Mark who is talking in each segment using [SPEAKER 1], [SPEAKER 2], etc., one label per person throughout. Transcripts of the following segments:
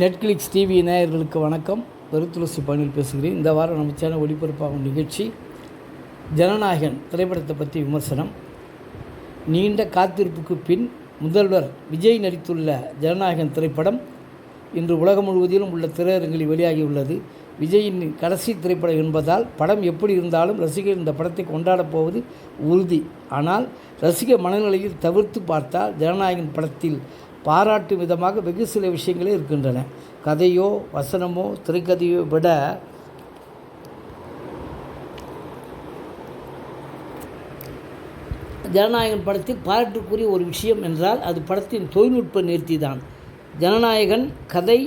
[SPEAKER 1] Netflix TV நேயர்களுக்கு வணக்கம். பெருத்துளசி பணியில் பேசுகிறேன். இந்த வாரம் நம்ம சேனல் ஒளிபரப்பாகும் நிகழ்ச்சி ஜனநாயகன் திரைப்படத்தை பற்றி விமர்சனம். நீண்ட காத்திருப்புக்கு பின் முதல்வர் விஜய் நடித்துள்ள ஜனநாயகன் திரைப்படம் இன்று உலகம் முழுவதிலும் உள்ள திரையரங்கில் வெளியாகியுள்ளது. விஜயின் கடைசி திரைப்படம் என்பதால் படம் எப்படி இருந்தாலும் ரசிகர் இந்த படத்தை கொண்டாடப் போவது உறுதி. ஆனால் ரசிகர் மனநிலையில் தவிர்த்து பார்த்தால் ஜனநாயகன் படத்தில் பாராட்டும் விதமாக வெகு சில விஷயங்களே இருக்கின்றன. கதையோ வசனமோ திரைக்கதையோ விட ஜனநாயகன் படத்தில் பாராட்டுக்குரிய ஒரு விஷயம் என்றால் அது படத்தின் தொழில்நுட்ப நேர்த்தி தான். ஜனநாயகன் கதை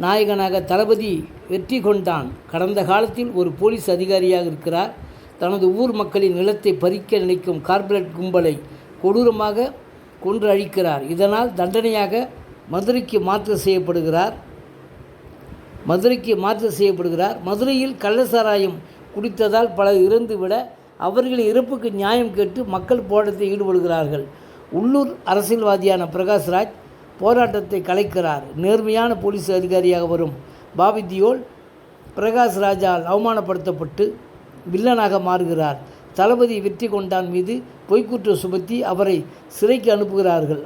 [SPEAKER 1] நாயகனாக தளபதி வெற்றி கொண்டான். கடந்த காலத்தில் ஒரு போலீஸ் அதிகாரியாக இருக்கிறார். தனது ஊர் மக்களின் நிலத்தை பறிக்க நினைக்கும் கார்ப்பரேட் கும்பலை கொடூரமாக கொன்று அழிக்கிறார். இதனால் தண்டனையாக மதுரைக்கு மாற்று செய்யப்படுகிறார். மதுரையில் கள்ளசாராயம் குடித்ததால் பலர் இறந்துவிட அவர்களின் இறப்புக்கு நியாயம் கேட்டு மக்கள் போராட்டத்தில் ஈடுபடுகிறார்கள். உள்ளூர் அரசியல்வாதியான பிரகாஷ்ராஜ் போராட்டத்தை கலைக்கிறார். நேர்மையான போலீஸ் அதிகாரியாக வரும் பாபி தியோல் பிரகாஷ்ராஜால் அவமானப்படுத்தப்பட்டு வில்லனாக மாறுகிறார். தளபதி வெற்றி கொண்டான் மீது பொய்க்குற்றம் சுமத்தி அவரை சிறைக்கு அனுப்புகிறார்கள்.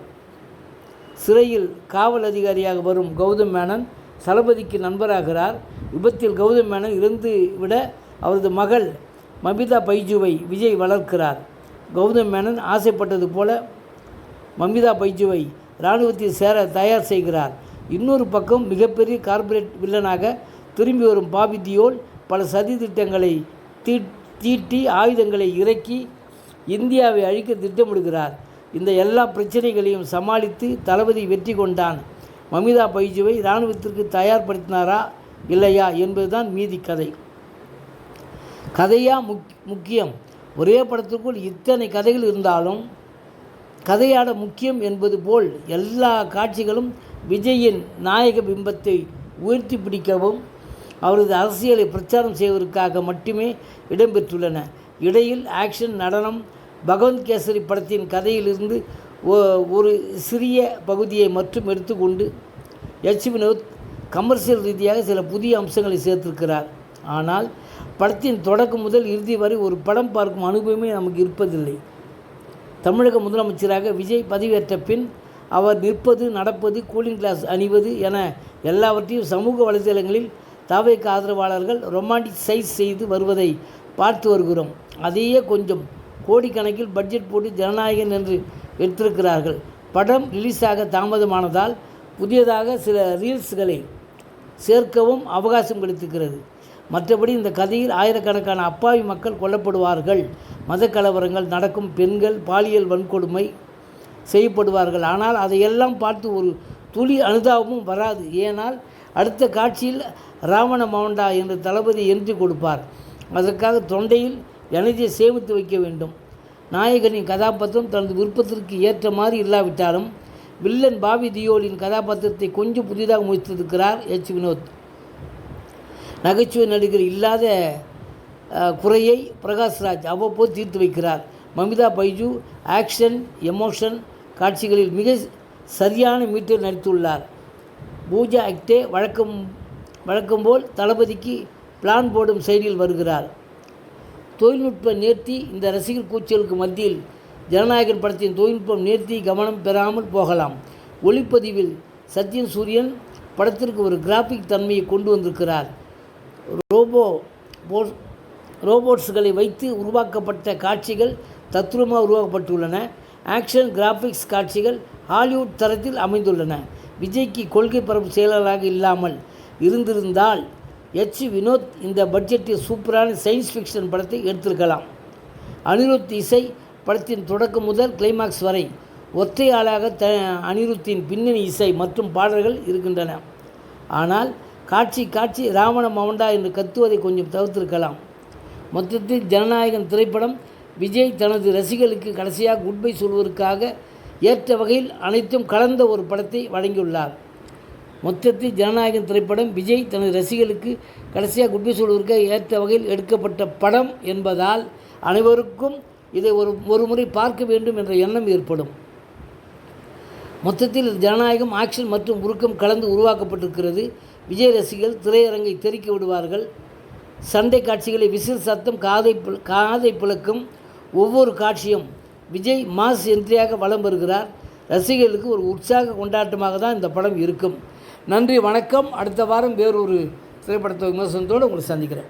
[SPEAKER 1] சிறையில் காவல் அதிகாரியாக வரும் கௌதம் மேனன் தளபதிக்கு நண்பராகிறார். விபத்தில் கௌதம் மேனன் இறந்து விட அவரது மகள் மமிதா பைஜுவை விஜய் வளர்க்கிறார். கௌதம் மேனன் ஆசைப்பட்டது போல மமிதா பைஜுவை இராணுவத்தில் சேர தயார் செய்கிறார். இன்னொரு பக்கம் மிகப்பெரிய கார்ப்பரேட் வில்லனாக திரும்பி வரும் பாபி தியோல் பல சதி திட்டங்களை தீட்டி ஆயுதங்களை இறக்கி இந்தியாவை அழிக்க திட்டமிடுகிறார். இந்த எல்லா பிரச்சனைகளையும் சமாளித்து தளபதி வெற்றி கொண்டான். மமிதா பைஜுவை இராணுவத்திற்கு தயார்படுத்தினாரா இல்லையா என்பதுதான் மீதி கதை. கதையா முக்கியம்? ஒரே படத்திற்குள் இத்தனை கதைகள் இருந்தாலும் கதையாட முக்கியம் என்பது போல் எல்லா காட்சிகளும் விஜயின் நாயக பிம்பத்தை உயர்த்தி பிடிக்கவும் அவரது அரசியலை பிரச்சாரம் செய்வதற்காக மட்டுமே இடம்பெற்றுள்ளன. இடையில் ஆக்ஷன், நடனம், பகவந்த் கேசரி படத்தின் கதையிலிருந்து ஒரு சிறிய பகுதியை மட்டும் எடுத்துக்கொண்டு வினோத் கமர்ஷியல் ரீதியாக சில புதிய அம்சங்களை சேர்த்திருக்கிறார். ஆனால் படத்தின் தொடக்கம் முதல் இறுதி வரை ஒரு படம் பார்க்கும் அனுபவமே நமக்கு இருப்பதில்லை. தமிழக முதலமைச்சராக விஜய் பதவியேற்ற பின் அவர் நிற்பது, நடப்பது, கூலிங் கிளாஸ் அணிவது என எல்லாவற்றையும் சமூக வலைதளங்களில் தாவேக ஆதரவாளர்கள் ரொமான்டிசைஸ் செய்து வருவதை பார்த்து வருகிறோம். அதையே கொஞ்சம் கோடிக்கணக்கில் பட்ஜெட் போட்டு ஜனநாயகன் என்று எடுத்திருக்கிறார்கள். படம் ரிலீஸாக தாமதமானதால் புதியதாக சில ரீல்ஸ்களை சேர்க்கவும் அவகாசம் கிடைத்திருக்கிறது. மற்றபடி இந்த கதையில் ஆயிரக்கணக்கான அப்பாவி மக்கள் கொல்லப்படுவார்கள், மத கலவரங்கள் நடக்கும், பெண்கள் பாலியல் வன்கொடுமை செய்யப்படுவார்கள். ஆனால் அதையெல்லாம் பார்த்து ஒரு துளி அனுதாபமும் வராது. ஏனால் அடுத்த காட்சியில் ராவண மவுண்டா என்று தளபதி எentry கொடுப்பார். அதற்காக தொண்டையில் எனர்ஜியை சேமித்து வைக்க வேண்டும். நாயகனின் கதாபாத்திரம் தனது விருப்பத்திற்கு ஏற்ற மாதிரி இல்லாவிட்டாலும் வில்லன் பாபி தியோலின் கதாபாத்திரத்தை கொஞ்சம் புதிதாக முயற்சித்திருக்கிறார் வினோத். நகைச்சுவை நடிகர் இல்லாத குறையை பிரகாஷ்ராஜ் அவ்வப்போது தீர்த்து வைக்கிறார். மமிதா பைஜு ஆக்ஷன், எமோஷன் காட்சிகளில் மிக சரியான மீட்டர் நடித்துள்ளார். பூஜா ஆக்டே வழக்கம்போல் தளபதிக்கு பிளான் போடும் செயலில் வருகிறார். தொழில்நுட்ப நேர்த்தி இந்த ரசிகர் கூச்சலுக்கு மத்தியில் ஜனநாயகன் படத்தின் தொழில்நுட்பம் நேர்த்தி கவனம் பெறாமல் போகலாம். ஒளிப்பதிவில் சத்யன் சூரியன் படத்திற்கு ஒரு கிராஃபிக் தன்மையை கொண்டு வந்திருக்கிறார். ரோபோட்ஸ்களை வைத்து உருவாக்கப்பட்ட காட்சிகள் தத்ரூபமாக உருவாக்கப்பட்டுள்ளன. ஆக்ஷன் கிராஃபிக்ஸ் காட்சிகள் ஹாலிவுட் தரத்தில் அமைந்துள்ளன. விஜய்க்கு கொள்கை பரப்பு செயலாளராக இல்லாமல் இருந்திருந்தால் வினோத் இந்த பட்ஜெட்டில் சூப்பரான சயின்ஸ் ஃபிக்ஷன் படத்தை எடுத்திருக்கலாம். அனிருத் இசை படத்தின் தொடக்கம் முதல் கிளைமாக்ஸ் வரை ஒற்றை ஆளாக அனிருத்தின் பின்னணி இசை மற்றும் பாடல்கள் இருக்கின்றன. ஆனால் காட்சி ராவண மவுண்டா என்று கத்துவதை கொஞ்சம் தவிர்த்திருக்கலாம். மொத்தத்தில் ஜனநாயகன் திரைப்படம் விஜய் தனது ரசிகர்களுக்கு கடைசியாக குட்பை சொல்வதற்காக ஏற்ற வகையில் அனைத்தும் கலந்த ஒரு படத்தை வழங்கியுள்ளார். மொத்தத்தில் ஜனநாயகன் திரைப்படம் விஜய் தனது ரசிகர்களுக்கு கடைசியாக குட்பை சொல்வதற்காக ஏற்ற வகையில் எடுக்கப்பட்ட படம் என்பதால் அனைவருக்கும் இதை ஒரு முறை பார்க்க வேண்டும் என்ற எண்ணம் ஏற்படும். மொத்தத்தில் ஜனநாயகம், ஆக்ஷன் மற்றும் உருக்கம் கலந்து உருவாக்கப்பட்டிருக்கிறது. விஜய் ரசிகர்கள் திரையரங்கை தெறிக்க விடுவார்கள். சண்டை காட்சிகளை விசில் சத்தம் காதை பிளக்கும். ஒவ்வொரு காட்சியும் விஜய் மாஸ் என்ட்ரியாக வலம் வருகிறார். ரசிகர்களுக்கு ஒரு உற்சாக கொண்டாட்டமாக தான் இந்த படம் இருக்கும். நன்றி, வணக்கம். அடுத்த வாரம் வேறொரு திரைப்படத்தை விமர்சனத்தோடு உங்களை சந்திக்கிறேன்.